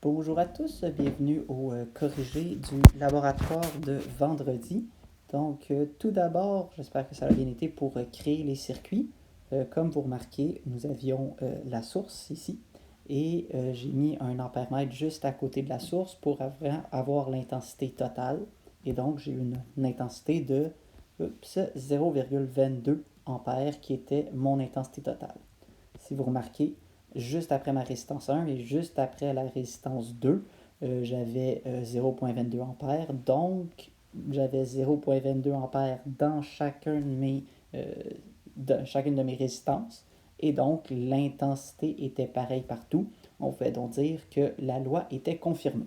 Bonjour à tous, bienvenue au corrigé du laboratoire de vendredi. Donc, tout d'abord, j'espère que ça a bien été pour créer les circuits. Comme vous remarquez, nous avions la source ici et j'ai mis un ampèremètre juste à côté de la source pour avoir l'intensité totale. Et donc, j'ai une intensité de 0,22 ampères qui était mon intensité totale. Si vous remarquez, juste après ma résistance 1 et juste après la résistance 2, j'avais 0,22 ampères. Donc, j'avais 0,22 ampères dans chacune de mes résistances. Et donc, l'intensité était pareille partout. On pouvait donc dire que la loi était confirmée.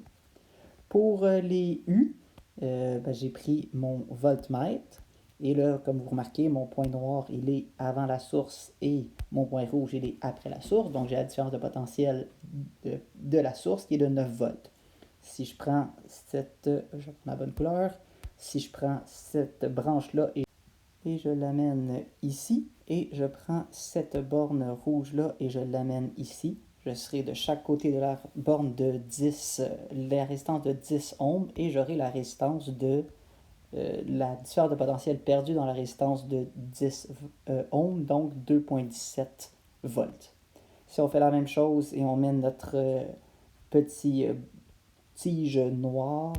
Pour les U, j'ai pris mon voltmètre. Et là, comme vous remarquez, mon point noir, il est avant la source et mon point rouge, il est après la source. Donc, j'ai la différence de potentiel de la source qui est de 9 volts. Si je prends je prends ma bonne couleur, si je prends cette branche-là et je l'amène ici, et je prends cette borne rouge-là et je l'amène ici, je serai de chaque côté de la borne de 10, la résistance de 10 ohms, et j'aurai la résistance de la différence de potentiel perdue dans la résistance de 10 ohms, donc 2,17 volts. Si on fait la même chose et on met notre petit tige noire,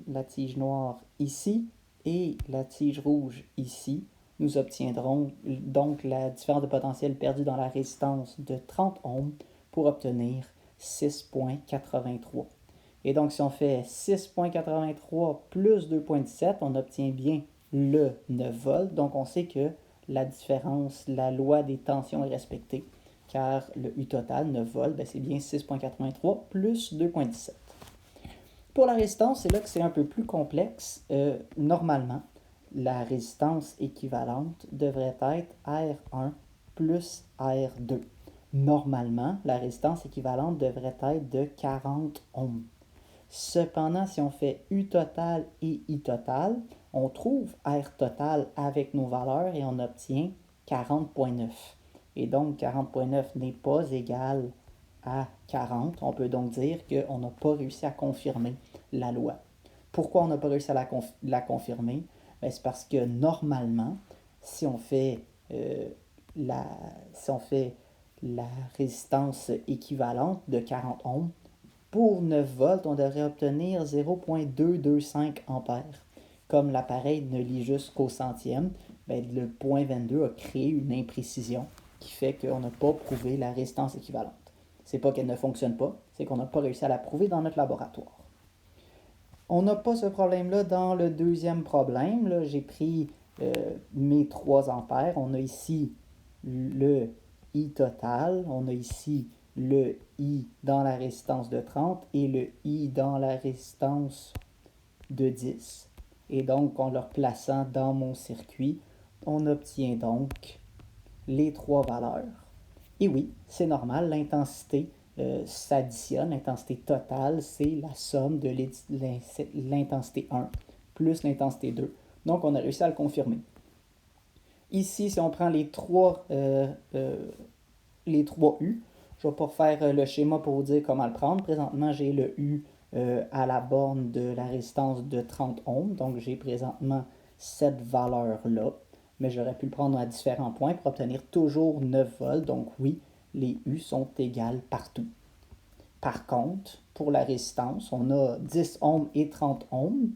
la tige noire ici et la tige rouge ici, nous obtiendrons donc la différence de potentiel perdue dans la résistance de 30 ohms pour obtenir 6,83. Et donc, si on fait 6,83 plus 2,17, on obtient bien le 9 volts. Donc, on sait que la différence, la loi des tensions est respectée, car le U total, 9 volts, c'est bien 6,83 plus 2,17. Pour la résistance, c'est là que c'est un peu plus complexe. Normalement, la résistance équivalente devrait être R1 plus R2. Normalement, la résistance équivalente devrait être de 40 ohms. Cependant, si on fait U total et I total, on trouve R total avec nos valeurs et on obtient 40,9. Et donc, 40,9 n'est pas égal à 40. On peut donc dire qu'on n'a pas réussi à confirmer la loi. Pourquoi on n'a pas réussi à la confirmer? C'est parce que normalement, si on fait la résistance équivalente de 40 ohms, pour 9 volts, on devrait obtenir 0,225 ampères. Comme l'appareil ne lit juste qu'au centième, le point 22 a créé une imprécision qui fait qu'on n'a pas prouvé la résistance équivalente. C'est pas qu'elle ne fonctionne pas, c'est qu'on n'a pas réussi à la prouver dans notre laboratoire. On n'a pas ce problème-là dans le deuxième problème. Là, j'ai pris mes 3 ampères. On a ici le I total. On a ici le I dans la résistance de 30 et le I dans la résistance de 10. Et donc, en le replaçant dans mon circuit, on obtient donc les 3 valeurs. Et oui, c'est normal, l'intensité s'additionne, l'intensité totale, c'est la somme de l'intensité 1 plus l'intensité 2. Donc, on a réussi à le confirmer. Ici, si on prend les 3 U, je ne vais pas refaire le schéma pour vous dire comment le prendre. Présentement, j'ai le U à la borne de la résistance de 30 ohms. Donc, j'ai présentement cette valeur-là. Mais j'aurais pu le prendre à différents points pour obtenir toujours 9 volts. Donc, oui, les U sont égales partout. Par contre, pour la résistance, on a 10 ohms et 30 ohms.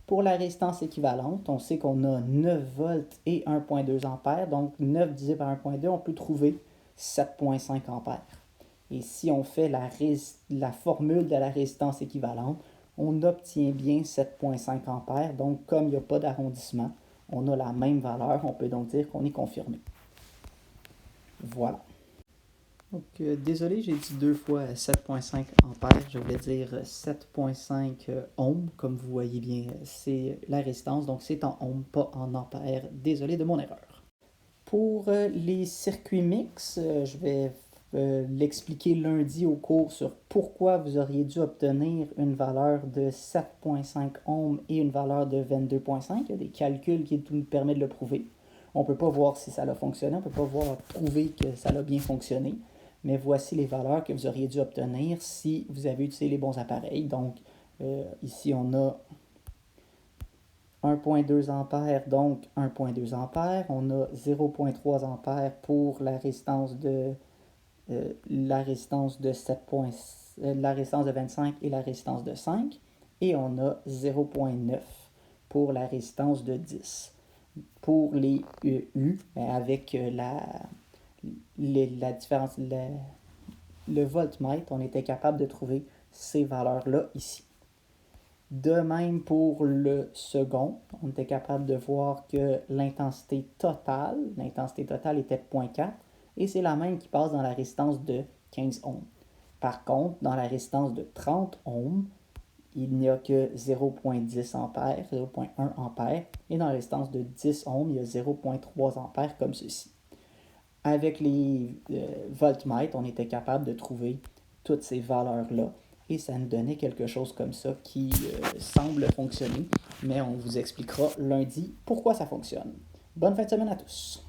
Pour la résistance équivalente, on sait qu'on a 9 volts et 1,2 ampères. Donc, 9 divisé par 1,2, on peut trouver 7,5 ampères. Et si on fait la formule de la résistance équivalente, on obtient bien 7,5 ampères. Donc, comme il n'y a pas d'arrondissement, on a la même valeur. On peut donc dire qu'on est confirmé. Voilà. Donc, désolé, j'ai dit 2 fois 7,5 ampères. Je voulais dire 7,5 ohms. Comme vous voyez bien, c'est la résistance. Donc, c'est en ohms, pas en ampères. Désolé de mon erreur. Pour les circuits mixtes, je vais l'expliquer lundi au cours sur pourquoi vous auriez dû obtenir une valeur de 7,5 ohms et une valeur de 22,5. Il y a des calculs qui nous permettent de le prouver. On ne peut pas voir si ça a fonctionné, on ne peut pas prouver que ça a bien fonctionné. mais voici les valeurs que vous auriez dû obtenir si vous avez utilisé les bons appareils. Donc, ici, on a 1.2 ampères, donc 1.2 ampères. On a 0.3 ampères pour la résistance de 25 et la résistance de 5. Et on a 0.9 pour la résistance de 10. Pour les U, avec la différence, le voltmètre, on était capable de trouver ces valeurs-là ici. De même pour le second, on était capable de voir que l'intensité totale était de 0.4 et c'est la même qui passe dans la résistance de 15 ohms. Par contre, dans la résistance de 30 ohms, il n'y a que 0.10 ampères, 0.1 ampères, et dans la résistance de 10 ohms, il y a 0.3 ampères comme ceci. Avec les voltmètres, on était capable de trouver toutes ces valeurs-là et ça nous donnait quelque chose comme ça qui semble fonctionner, mais on vous expliquera lundi pourquoi ça fonctionne. Bonne fin de semaine à tous!